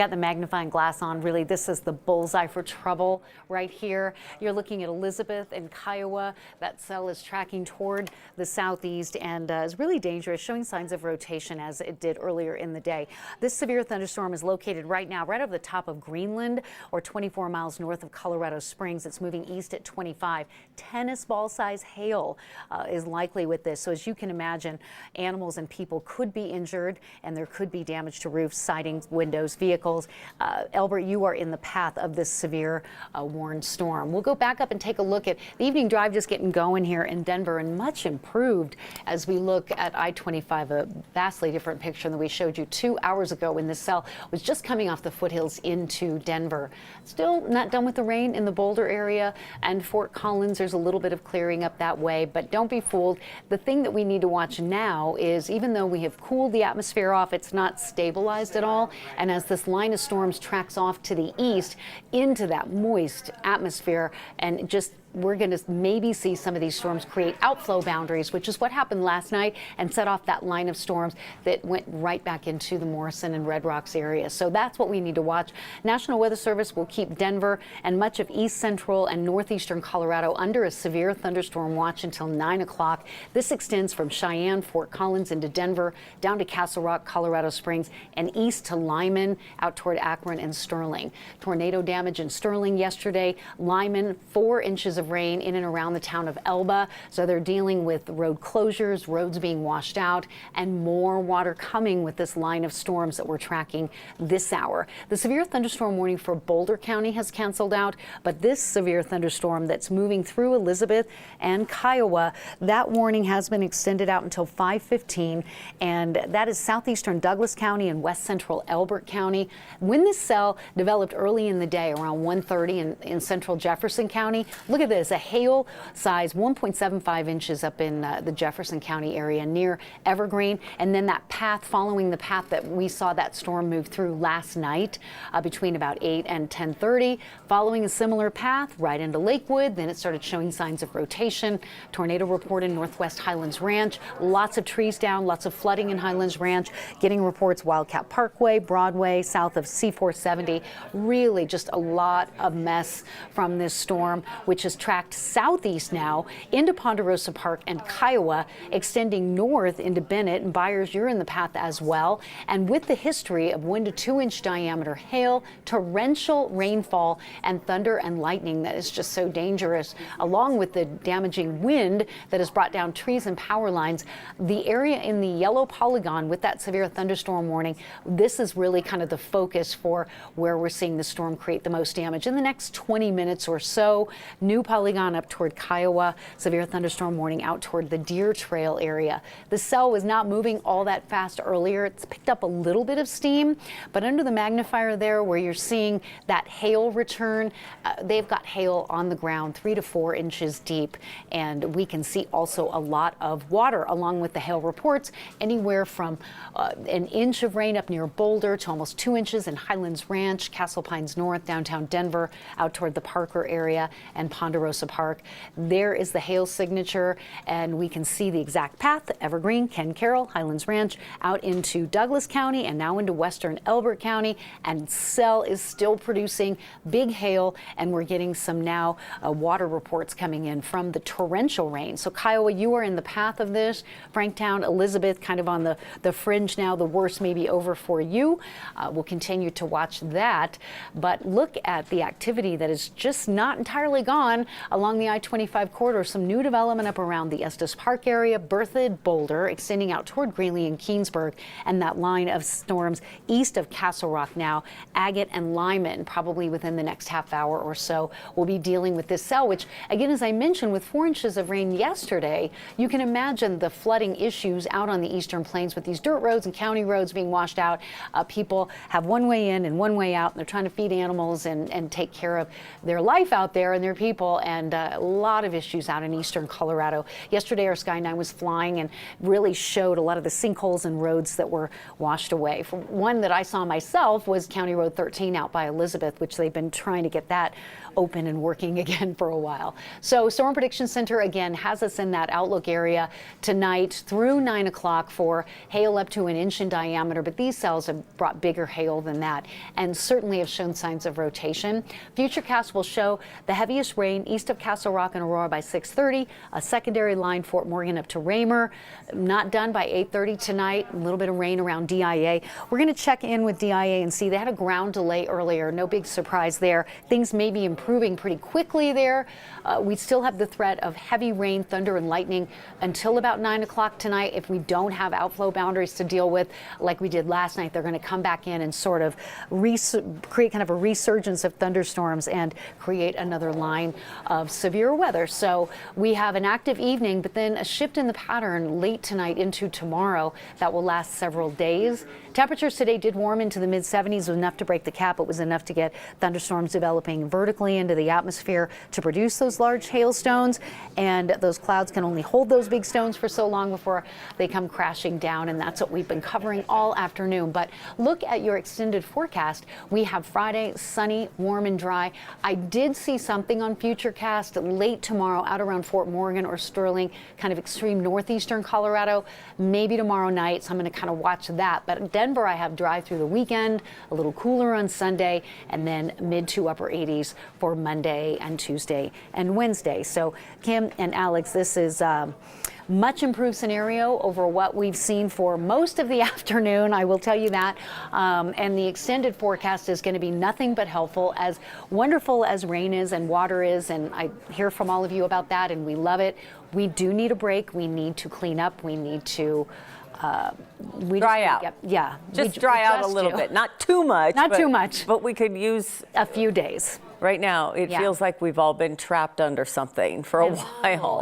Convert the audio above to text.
Got the magnifying glass on. Really, this is the bullseye for trouble right here. You're looking at Elizabeth and Kiowa. That cell is tracking toward the southeast and is really dangerous, showing signs of rotation as it did earlier in the day. This severe thunderstorm is located right now right over the top of Greenland, or 24 miles north of Colorado Springs. It's moving east at 25. Tennis ball size hail is likely with this. So as you can imagine, animals and people could be injured and there could be damage to roofs, sidings, windows, vehicles. Elbert, you are in the path of this severe warned storm. We'll go back up and take a look at the evening drive just getting going here in Denver, and much improved as we look at I-25, a vastly different picture than we showed you 2 hours ago when this cell was just coming off the foothills into Denver. Still not done with the rain in the Boulder area and Fort Collins. There's a little bit of clearing up that way, but don't be fooled. The thing that we need to watch now is, even though we have cooled the atmosphere off, it's not stabilized at all. And as this line of storms tracks off to the east into that moist atmosphere, and just we're going to maybe see some of these storms create outflow boundaries, which is what happened last night and set off that line of storms that went right back into the Morrison and Red Rocks area. So that's what we need to watch. National Weather Service will keep Denver and much of east central and northeastern Colorado under a severe thunderstorm watch until 9 o'clock. This extends from Cheyenne, Fort Collins into Denver, down to Castle Rock, Colorado Springs, and east to Lyman, out toward Akron and Sterling. Tornado damage in Sterling yesterday. Lyman, 4 inches of rain in and around the town of Elba. So they're dealing with road closures, roads being washed out, and more water coming with this line of storms that we're tracking this hour. The severe thunderstorm warning for Boulder County has canceled out, but this severe thunderstorm that's moving through Elizabeth and Kiowa, that warning has been extended out until 5:15, and that is southeastern Douglas County and west central Elbert County. When this cell developed early in the day around 1:30 in central Jefferson County, look at this, a hail size 1.75 inches up in the Jefferson County area near Evergreen, and then that path following the path that we saw that storm move through last night between about 8 and 10:30, following a similar path right into Lakewood. Then it started showing signs of rotation. Tornado report in Northwest Highlands Ranch, lots of trees down, lots of flooding in Highlands Ranch, getting reports Wildcat Parkway, Broadway, south of C470. Really just a lot of mess from this storm, which is tracked southeast now into Ponderosa Park and Kiowa, extending north into Bennett. And Byers, you're in the path as well. And with the history of 1 to 2 inch diameter hail, torrential rainfall, and thunder and lightning that is just so dangerous, along with the damaging wind that has brought down trees and power lines, the area in the yellow polygon with that severe thunderstorm warning, this is really kind of the focus for where we're seeing the storm create the most damage. In the next 20 minutes or so, new polygon up toward Kiowa, severe thunderstorm warning out toward the Deer Trail area. The cell was not moving all that fast earlier. It's picked up a little bit of steam, but under the magnifier there where you're seeing that hail return, they've got hail on the ground 3 to 4 inches deep, and we can see also a lot of water along with the hail reports, anywhere from an inch of rain up near Boulder to almost 2 inches in Highlands Ranch, Castle Pines North, downtown Denver, out toward the Parker area and Ponderosa Park. There is the hail signature, and we can see the exact path: Evergreen, Ken Carroll, Highlands Ranch, out into Douglas County and now into western Elbert County. And cell is still producing big hail, and we're getting some now water reports coming in from the torrential rain. So Kiowa, you are in the path of this. Franktown, Elizabeth, kind of on the fringe now. The worst may be over for you. We'll continue to watch that, but look at the activity that is just not entirely gone along the I-25 corridor. Some new development up around the Estes Park area, Berthoud, Boulder, extending out toward Greeley and Keensburg, and that line of storms east of Castle Rock now, Agate and Lyman, probably within the next half hour or so. We'll be dealing with this cell, which, again, as I mentioned, with 4 inches of rain yesterday, you can imagine the flooding issues out on the eastern plains with these dirt roads and county roads being washed out. People have one way in and one way out, and they're trying to feed animals and take care of their life out there and their people. and a lot of issues out in eastern Colorado. Yesterday, our Sky 9 was flying and really showed a lot of the sinkholes and roads that were washed away. One that I saw myself was County Road 13 out by Elizabeth, which they've been trying to get that open and working again for a while. So Storm Prediction Center again has us in that outlook area tonight through 9 o'clock for hail up to 1 inch in diameter, but these cells have brought bigger hail than that and certainly have shown signs of rotation. Futurecast will show the heaviest rain east of Castle Rock and Aurora by 6:30, a secondary line Fort Morgan up to Raymer. Not done by 8:30 tonight. A little bit of rain around DIA. We're going to check in with DIA and see. They had a ground delay earlier. No big surprise there. Things may be improving pretty quickly there. We still have the threat of heavy rain, thunder, and lightning until about 9 o'clock tonight. If we don't have outflow boundaries to deal with like we did last night, they're going to come back in and sort of create kind of a resurgence of thunderstorms and create another line of severe weather. So we have an active evening, but then a shift in the pattern late tonight into tomorrow that will last several days. Temperatures today did warm into the mid-70s, enough to break the cap. It was enough to get thunderstorms developing vertically into the atmosphere to produce those large hailstones, and those clouds can only hold those big stones for so long before they come crashing down, and that's what we've been covering all afternoon. But look at your extended forecast. We have Friday sunny, warm, and dry. I did see something on Futurecast late tomorrow out around Fort Morgan or Sterling, kind of extreme northeastern Colorado, maybe tomorrow night, so I'm going to kind of watch that. But Denver, I have dry through the weekend, a little cooler on Sunday, and then mid to upper 80s for Monday and Tuesday and Wednesday. So Kim and Alex, this is much improved scenario over what we've seen for most of the afternoon, I will tell you that. And the extended forecast is going to be nothing but helpful, as wonderful as rain is and water is, and I hear from all of you about that, and we love it. We do need a break. We need to clean up. We need to dry out. Yeah. Just dry out a little bit. Not too much. Not too much. But we could use a few days. Right now, it feels like we've all been trapped under something for a while.